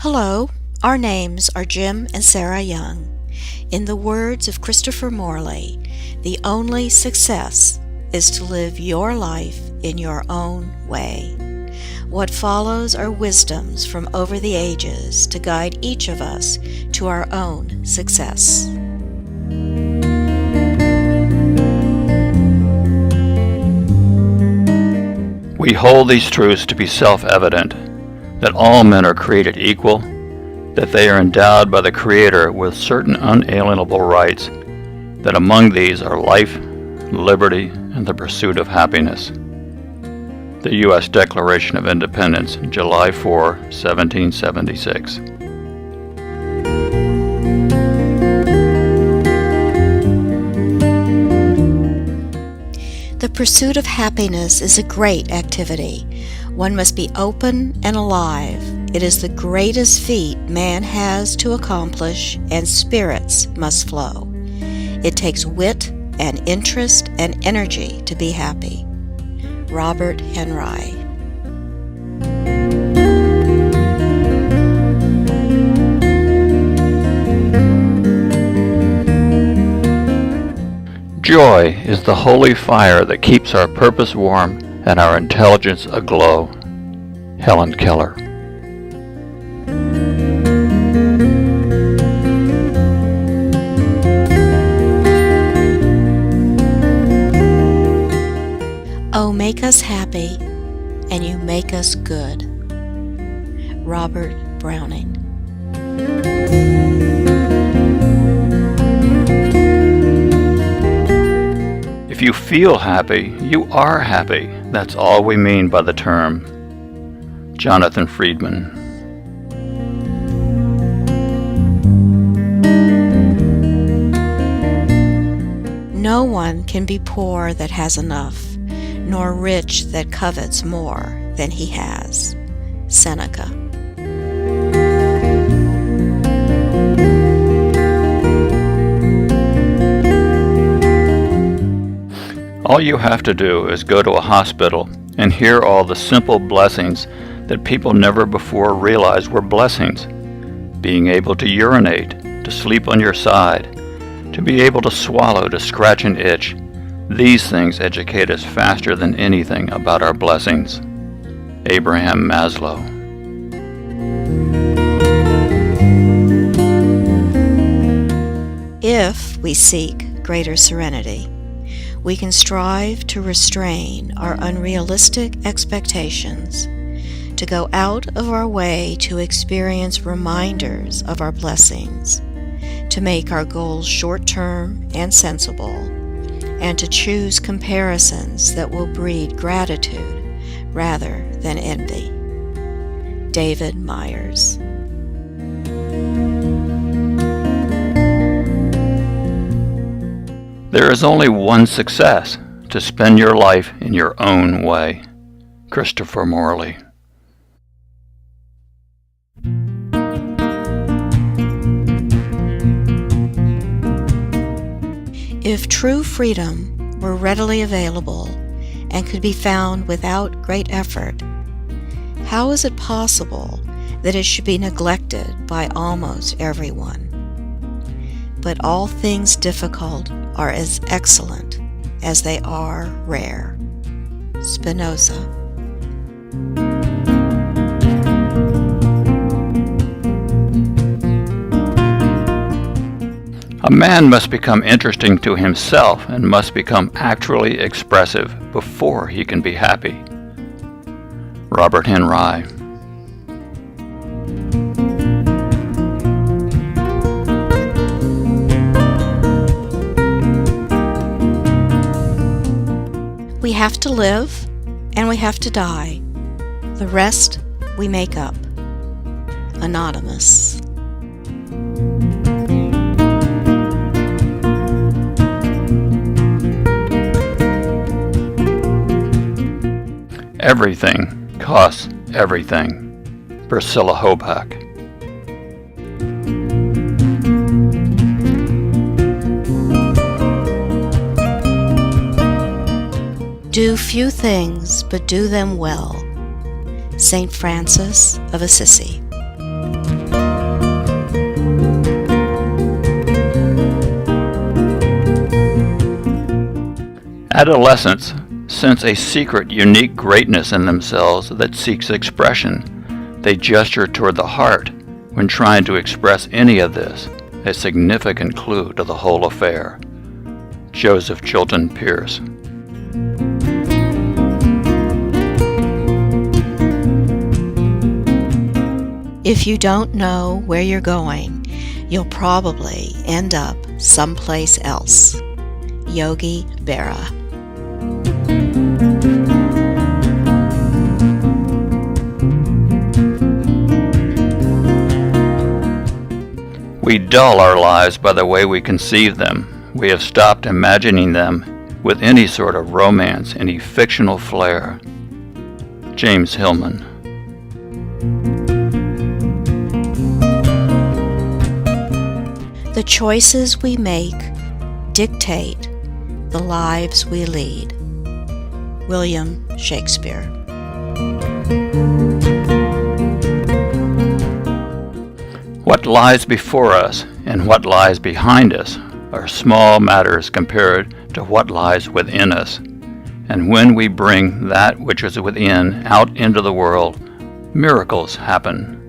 Hello, our names are Jim and Sarah Young. In the words of Christopher Morley, the only success is to live your life in your own way. What follows are wisdoms from over the ages to guide each of us to our own success. We hold these truths to be self-evident, that all men are created equal, that they are endowed by the Creator with certain unalienable rights, that among these are life, liberty, and the pursuit of happiness. The U.S. Declaration of Independence, July 4, 1776. The pursuit of happiness is a great activity. One must be open and alive. It is the greatest feat man has to accomplish, and spirits must flow. It takes wit and interest and energy to be happy. Robert Henry. Joy is the holy fire that keeps our purpose warm and our intelligence aglow. Helen Keller. Oh, make us happy, and you make us good. Robert Browning. If you feel happy, you are happy. That's all we mean by the term. Jonathan Friedman. No one can be poor that has enough, nor rich that covets more than he has. Seneca. All you have to do is go to a hospital and hear all the simple blessings that people never before realized were blessings. Being able to urinate, to sleep on your side, to be able to swallow, to scratch an itch. These things educate us faster than anything about our blessings. Abraham Maslow. If we seek greater serenity, we can strive to restrain our unrealistic expectations, to go out of our way to experience reminders of our blessings, to make our goals short-term and sensible, and to choose comparisons that will breed gratitude rather than envy. David Myers. There is only one success: to spend your life in your own way. Christopher Morley. If true freedom were readily available and could be found without great effort, how is it possible that it should be neglected by almost everyone? But all things difficult are as excellent as they are rare. Spinoza. A man must become interesting to himself and must become actually expressive before he can be happy. Robert Henry. We have to live and we have to die. The rest we make up. Anonymous. Everything costs everything. Priscilla Hoback. Do few things, but do them well. St. Francis of Assisi. Adolescents sense a secret, unique greatness in themselves that seeks expression. They gesture toward the heart when trying to express any of this, a significant clue to the whole affair. Joseph Chilton Pearce. If you don't know where you're going, you'll probably end up someplace else. Yogi Berra. We dull our lives by the way we conceive them. We have stopped imagining them with any sort of romance, any fictional flair. James Hillman. The choices we make dictate the lives we lead. William Shakespeare. What lies before us and what lies behind us are small matters compared to what lies within us. And when we bring that which is within out into the world, miracles happen.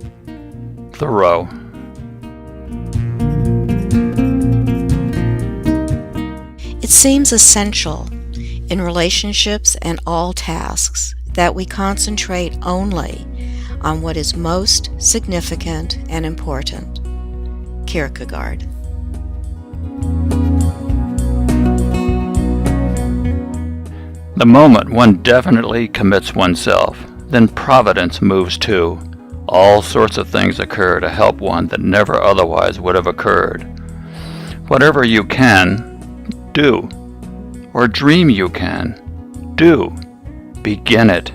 Thoreau. It seems essential in relationships and all tasks that we concentrate only on what is most significant and important. Kierkegaard. The moment one definitely commits oneself, then providence moves too. All sorts of things occur to help one that never otherwise would have occurred. Whatever you can, do, or dream you can, do. Begin it.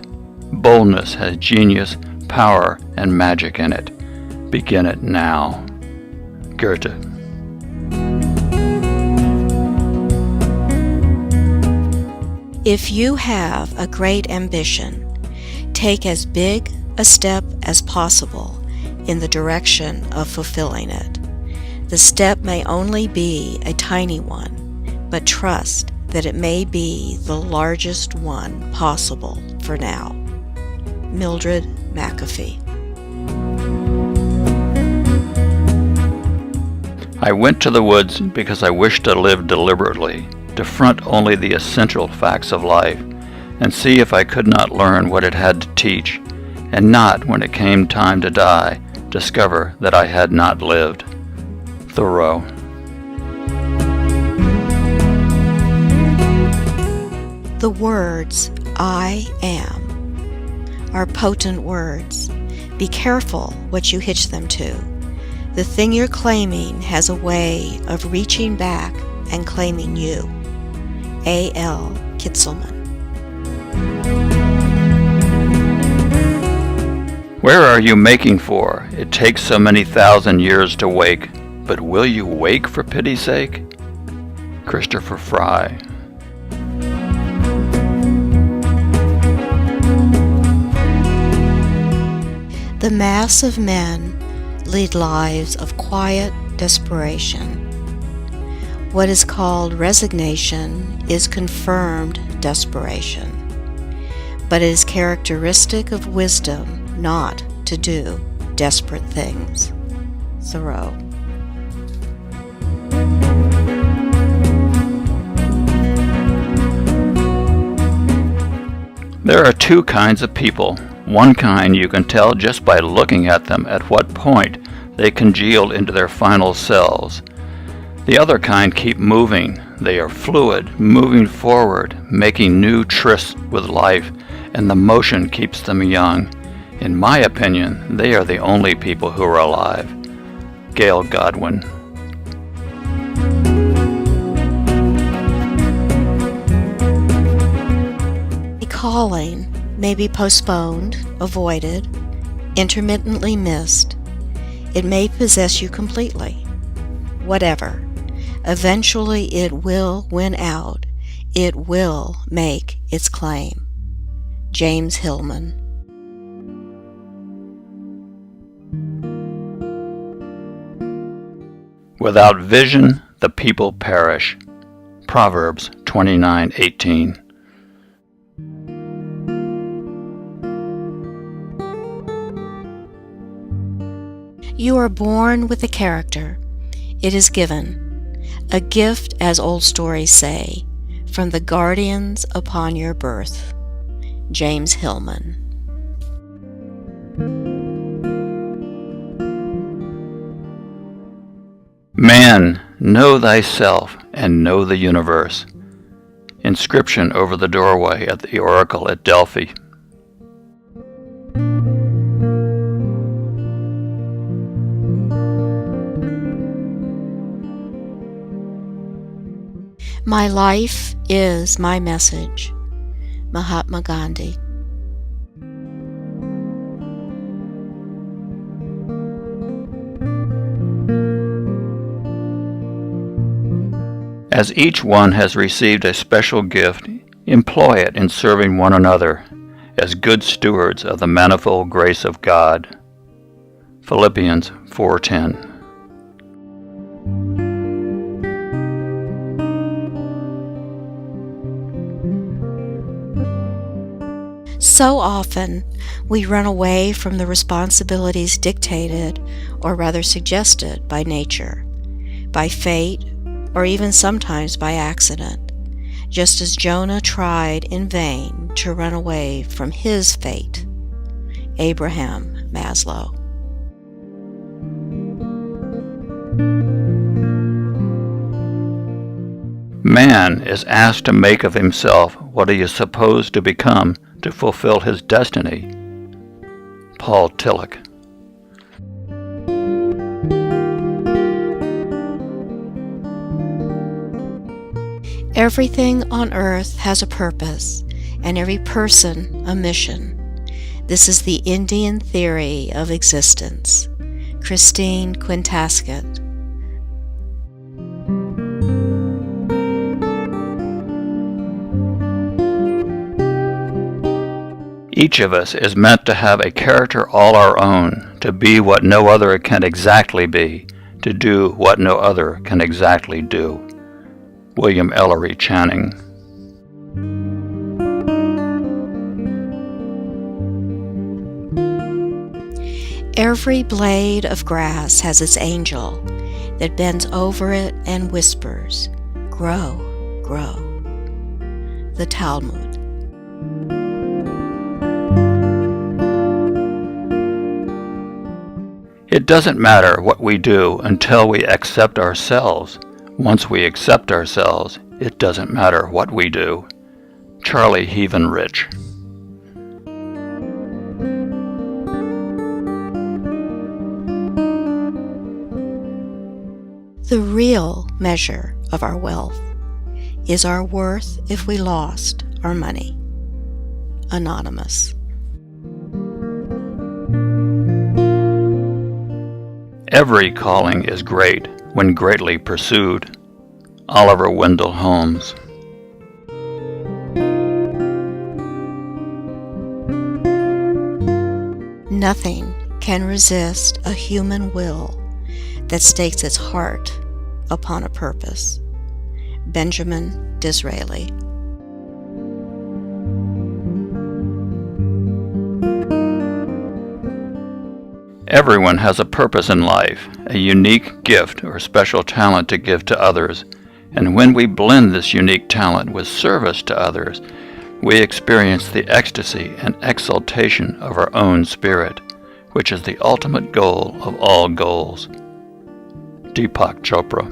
Boldness has genius, power, and magic in it. Begin it now. Goethe. If you have a great ambition, take as big a step as possible in the direction of fulfilling it. The step may only be a tiny one, but trust that it may be the largest one possible for now. Mildred McAfee. I went to the woods because I wished to live deliberately, to front only the essential facts of life, and see if I could not learn what it had to teach, and not, when it came time to die, discover that I had not lived. Thoreau. The words, I am, are potent words. Be careful what you hitch them to. The thing you're claiming has a way of reaching back and claiming you. A.L. Kitzelman. Where are you making for? It takes so many thousand years to wake, but will you wake for pity's sake? Christopher Fry. The mass of men lead lives of quiet desperation. What is called resignation is confirmed desperation, but it is characteristic of wisdom not to do desperate things. Thoreau. There are two kinds of people. One kind you can tell just by looking at them at what point they congealed into their final selves. The other kind keep moving. They are fluid, moving forward, making new trysts with life, and the motion keeps them young. In my opinion, they are the only people who are alive. Gail Godwin. A calling may be postponed, avoided, intermittently missed. It may possess you completely. Whatever. Eventually it will win out. It will make its claim. James Hillman. Without vision, the people perish. Proverbs 29:18. You are born with a character. It is given, a gift, as old stories say, from the guardians upon your birth. James Hillman. Man, know thyself and know the universe. Inscription over the doorway at the oracle at Delphi. My life is my message. Mahatma Gandhi. As each one has received a special gift, employ it in serving one another as good stewards of the manifold grace of God. Philippians 4:10. So often we run away from the responsibilities dictated, or rather suggested, by nature, by fate, or even sometimes by accident, just as Jonah tried in vain to run away from his fate. Abraham Maslow. Man is asked to make of himself what he is supposed to become to fulfill his destiny. Paul Tillich. Everything on earth has a purpose, and every person a mission. This is the Indian theory of existence. Christine Quintasket. Each of us is meant to have a character all our own, to be what no other can exactly be, to do what no other can exactly do. William Ellery Channing. Every blade of grass has its angel that bends over it and whispers, "Grow, grow." The Talmud. It doesn't matter what we do until we accept ourselves. Once we accept ourselves, it doesn't matter what we do. Charlie Heaven Rich. The real measure of our wealth is our worth if we lost our money. Anonymous. Every calling is great when greatly pursued. Oliver Wendell Holmes. Nothing can resist a human will that stakes its heart upon a purpose. Benjamin Disraeli. Everyone has a purpose in life, a unique gift or special talent to give to others, and when we blend this unique talent with service to others, we experience the ecstasy and exaltation of our own spirit, which is the ultimate goal of all goals. Deepak Chopra.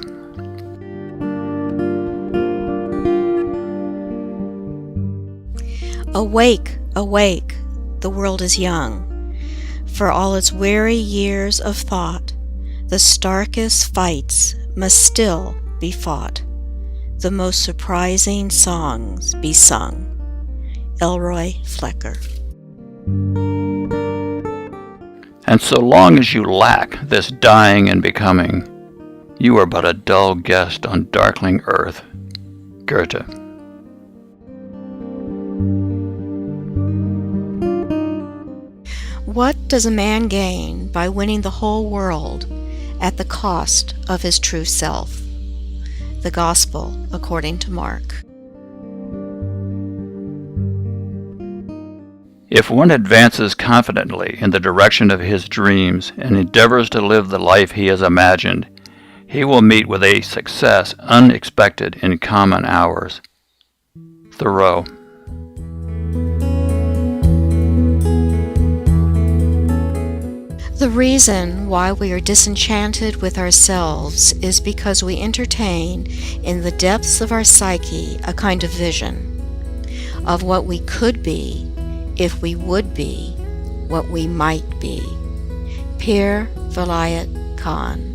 Awake, awake, the world is young. For all its weary years of thought, the starkest fights must still be fought, the most surprising songs be sung. Elroy Flecker. And so long as you lack this dying and becoming, you are but a dull guest on darkling earth. Goethe. What does a man gain by winning the whole world at the cost of his true self? The Gospel according to Mark. If one advances confidently in the direction of his dreams and endeavors to live the life he has imagined, he will meet with a success unexpected in common hours. Thoreau. The reason why we are disenchanted with ourselves is because we entertain in the depths of our psyche a kind of vision of what we could be if we would be what we might be. Pierre Vilayat Khan.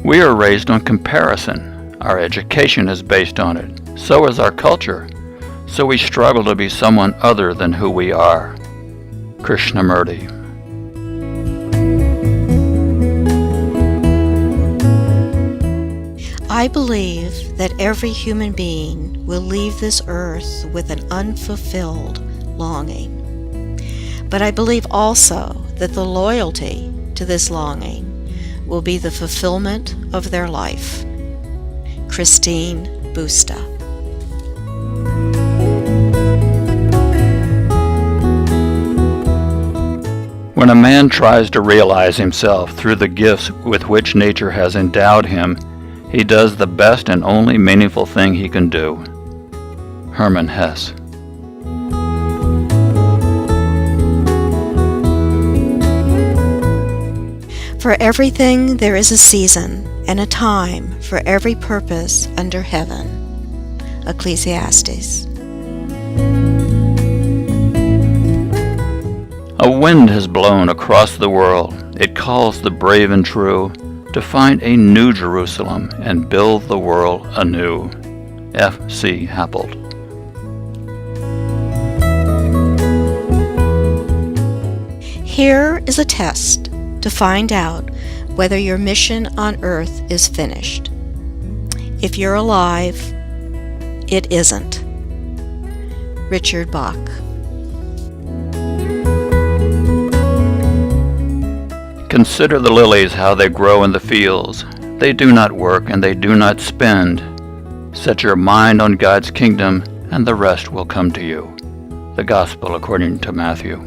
We are raised on comparison. Our education is based on it. So is our culture. So we struggle to be someone other than who we are. Krishnamurti. I believe that every human being will leave this earth with an unfulfilled longing. But I believe also that the loyalty to this longing will be the fulfillment of their life. Christine Busta. When a man tries to realize himself through the gifts with which nature has endowed him, he does the best and only meaningful thing he can do. Hermann Hesse. For everything there is a season and a time for every purpose under heaven. Ecclesiastes. A wind has blown across the world. It calls the brave and true to find a new Jerusalem and build the world anew. F. C. Happold. Here is a test to find out whether your mission on earth is finished. If you're alive, it isn't. Richard Bach. Consider the lilies, how they grow in the fields. They do not work and they do not spend. Set your mind on God's kingdom and the rest will come to you. The Gospel according to Matthew.